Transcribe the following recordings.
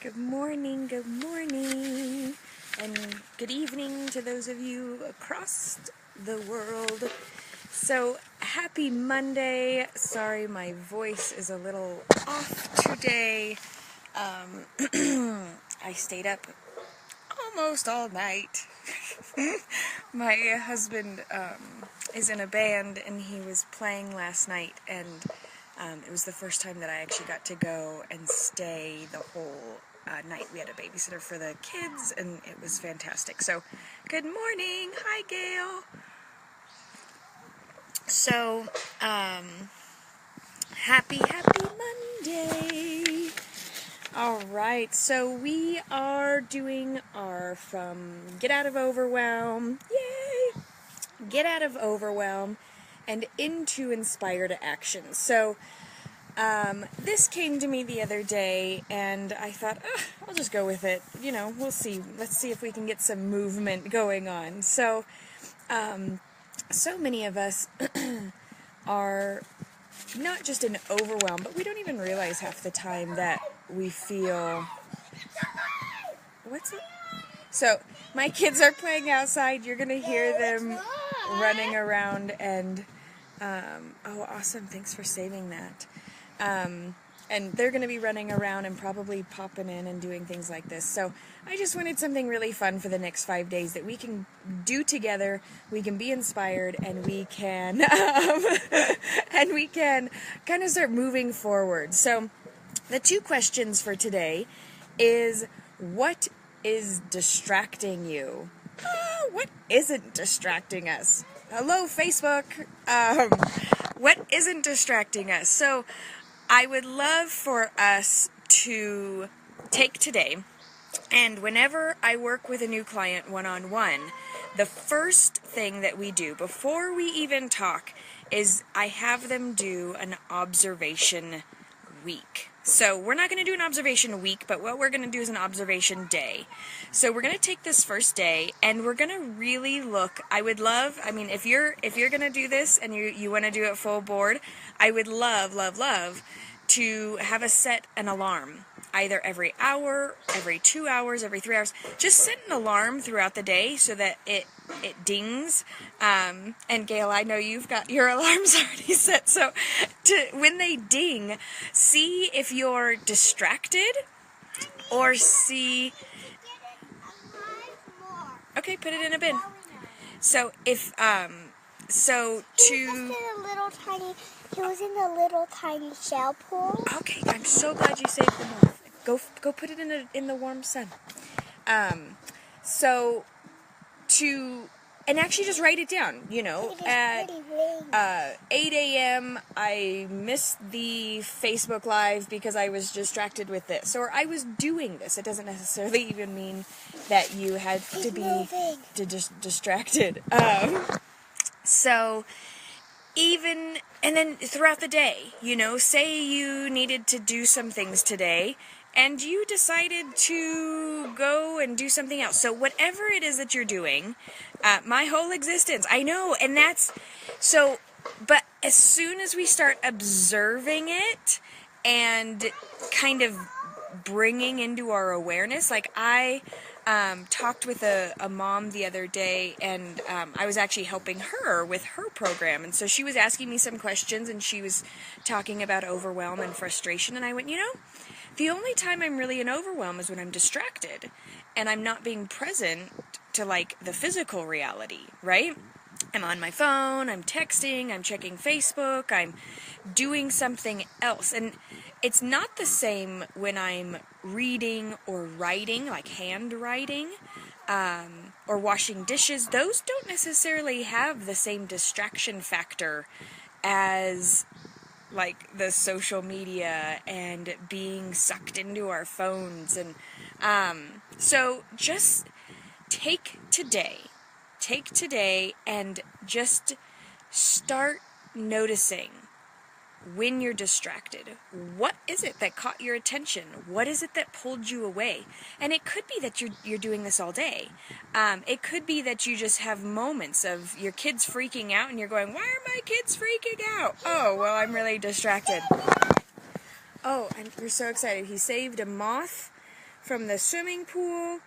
Good morning, and good evening to those of you across the world. So, happy Monday. Sorry, my voice is a little off today. I stayed up almost all night. My husband is in a band, and he was playing last night, and it was the first time that I actually got to go and stay the whole night. We had a babysitter for the kids, and it was fantastic. So, good morning. Hi, Gail. So, happy Monday. All right, so we are doing our from Get Out of Overwhelm, yay! Get out of overwhelm and into inspired action. So, this came to me the other day, and I thought, I'll just go with it. You know, we'll see. Let's see if we can get some movement going on. So, so many of us are not just in overwhelm, but we don't even realize half the time that we feel... What's it? So, my kids are playing outside. You're going to hear them running around, and, oh, awesome. Thanks for saving that. And they're going to be running around and probably popping in and doing things like this. So I just wanted something really fun for the next 5 days that we can do together. We can be inspired, and we can kind of start moving forward. So the two questions for today is, what is distracting you? What isn't distracting us? Hello, Facebook. What isn't distracting us? So I would love for us to take today, and whenever I work with a new client one-on-one, the first thing that we do before we even talk is I have them do an observation week. So we're not going to do an observation week, but what we're going to do is an observation day. So we're going to take this first day, and we're going to really look. I would love, if you're going to do this and you want to do it full board, I would love to have an alarm, either every hour, every 2 hours, every 3 hours. Just set an alarm throughout the day so that it dings. And Gail, I know you've got your alarms already set. So when they ding, see if you're distracted or see... Okay, put it in a bin. So if, He was in a little tiny shell pool. Okay, I'm so glad you saved them off. Go put it in the warm sun. And actually just write it down, at 8 a.m. I missed the Facebook Live because I was distracted with this, or I was doing this. It doesn't necessarily even mean that you had to be distracted. And then throughout the day, say you needed to do some things today, and you decided to go and do something else. So whatever it is that you're doing, my whole existence, I know, and but as soon as we start observing it and kind of bringing into our awareness, like I talked with a mom the other day, and I was actually helping her with her program, and so she was asking me some questions, and she was talking about overwhelm and frustration, and I went, the only time I'm really in overwhelm is when I'm distracted, and I'm not being present to, the physical reality, right? I'm on my phone, I'm texting, I'm checking Facebook, I'm doing something else, and it's not the same when I'm reading or writing, like handwriting, or washing dishes. Those don't necessarily have the same distraction factor as the social media and being sucked into our phones. And so just take today and just start noticing when you're distracted. What is it that caught your attention? What is it that pulled you away? And it could be that you're doing this all day. It could be that you just have moments of your kids freaking out, and you're going, why are my kids freaking out? Oh, well, I'm really distracted. Oh, we're so excited. He saved a moth from the swimming pool,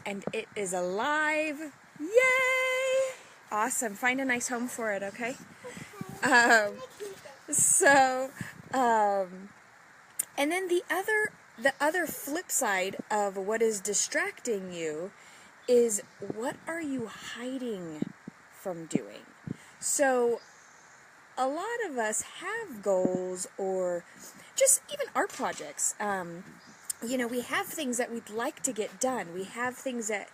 and it is alive. Yay! Awesome. Find a nice home for it, okay? So, and then the other flip side of what is distracting you is, what are you hiding from doing? So, a lot of us have goals, or just even art projects. We have things that we'd like to get done. We have things that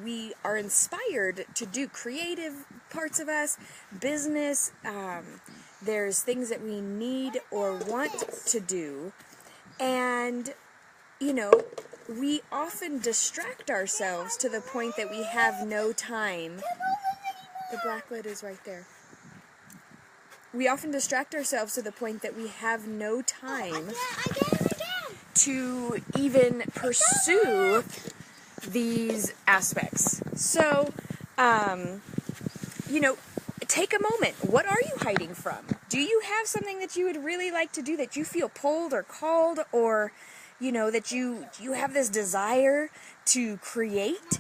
we are inspired to do, creative parts of us, business. There's things that we need or want to do. And, we often distract ourselves to the point that we have no time. The black lid is right there. We often distract ourselves to the point that we have no time to even pursue these aspects. So, take a moment. What are you hiding from? Do you have something that you would really like to do, that you feel pulled or called, or, that you have this desire to create?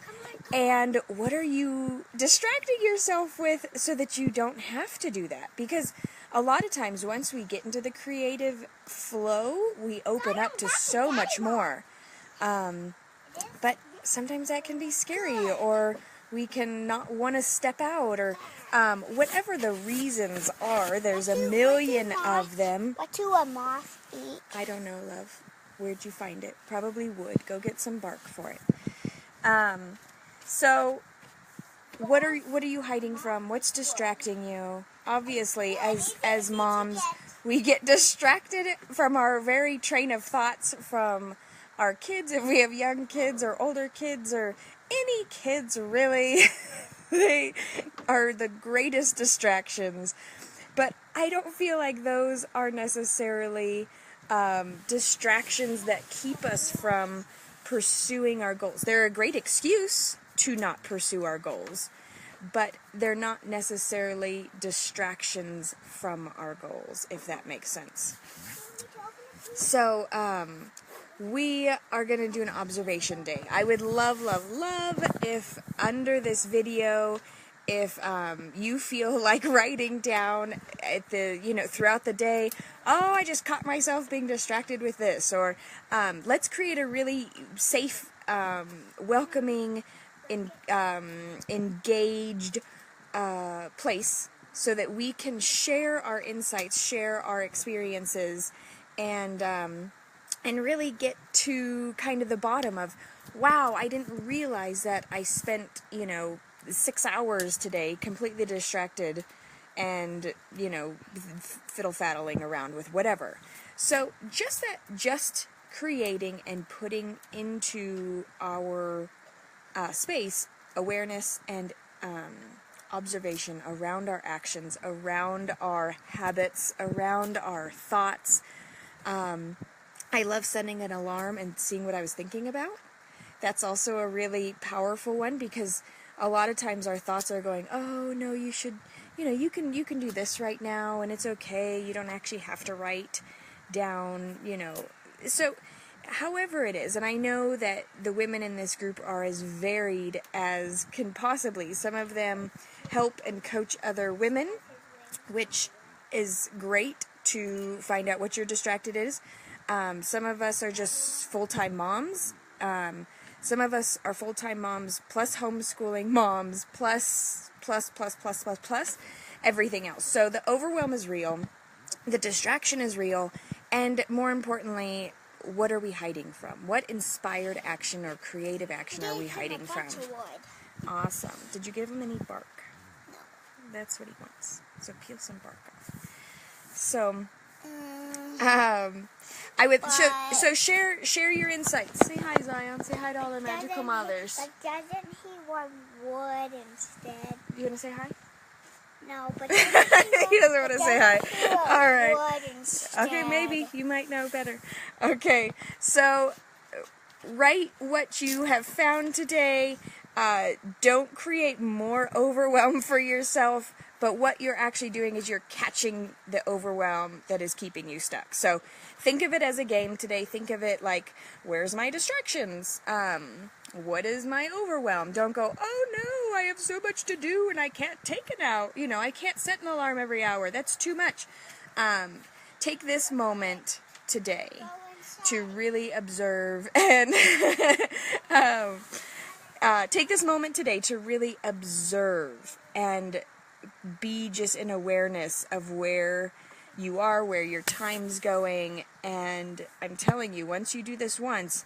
And what are you distracting yourself with so that you don't have to do that? Because a lot of times, once we get into the creative flow, we open up to so much more. But sometimes that can be scary, or we can not want to step out, or whatever the reasons are. There's a million of them. What do a moth eat? I don't know, love. Where'd you find it? Probably wood. Go get some bark for it. So, what are you hiding from? What's distracting you? Obviously, as moms, we get distracted from our very train of thoughts from our kids, if we have young kids or older kids or any kids, really. They are the greatest distractions. But I don't feel like those are necessarily distractions that keep us from pursuing our goals. They're a great excuse to not pursue our goals, but they're not necessarily distractions from our goals, if that makes sense. So, we are going to do an observation day. I would love, love, love if under this video, if you feel like writing down at throughout the day, oh, I just caught myself being distracted with this, or let's create a really safe, welcoming, engaged place so that we can share our insights, share our experiences, and really get to kind of the bottom of, wow, I didn't realize that I spent, 6 hours today completely distracted and, fiddle-faddling around with whatever. So just creating and putting into our space awareness and observation around our actions, around our habits, around our thoughts. I love setting an alarm and seeing what I was thinking about. That's also a really powerful one, because a lot of times our thoughts are going, oh, no, you should, you can do this right now, and it's okay. You don't actually have to write down, So, however it is, and I know that the women in this group are as varied as can possibly. Some of them help and coach other women, which is great to find out what your distracted is. Some of us are just full-time moms. Some of us are full-time moms plus homeschooling moms plus everything else. So the overwhelm is real. The distraction is real. And more importantly, what are we hiding from? What inspired action or creative action are we hiding from? Awesome. Did you give him any bark? No. That's what he wants. So peel some bark off. So, I would so share your insights. Say hi, Zion. Say hi to all the magical mothers. But doesn't he want wood instead? You want to say hi? No, but He doesn't want to say hi. All right. Wood instead. Okay, maybe you might know better. Okay, so write what you have found today. Don't create more overwhelm for yourself. but what you're actually doing is you're catching the overwhelm that is keeping you stuck. So think of it as a game today. Think of it like, where's my distractions? What is my overwhelm? Don't go, oh no, I have so much to do and I can't take it out. You know, I can't set an alarm every hour. That's too much. Take this moment today to really observe and take this moment today to really observe and be just in awareness of where you are, where your time's going. And I'm telling you, once you do this once,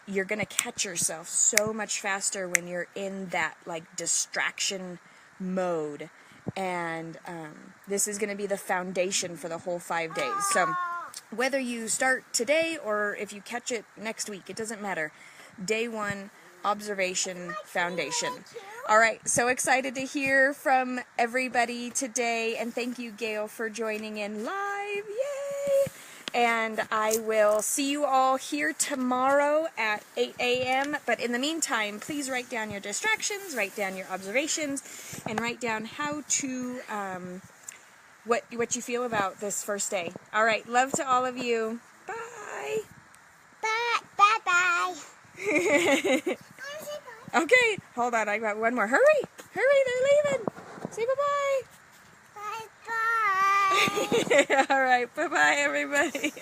you're going to catch yourself so much faster when you're in that like distraction mode. And this is going to be the foundation for the whole 5 days. So whether you start today or if you catch it next week, it doesn't matter. Day 1, observation, foundation. All right, so excited to hear from everybody today, and thank you, Gail, for joining in live. Yay! And I will see you all here tomorrow at 8 a.m. But in the meantime, please write down your distractions, write down your observations, and write down how to, what you feel about this first day. All right, love to all of you. Bye. Bye. Okay, hold on, I got one more. Hurry, they're leaving. Say bye-bye. Bye. All right, bye-bye, everybody.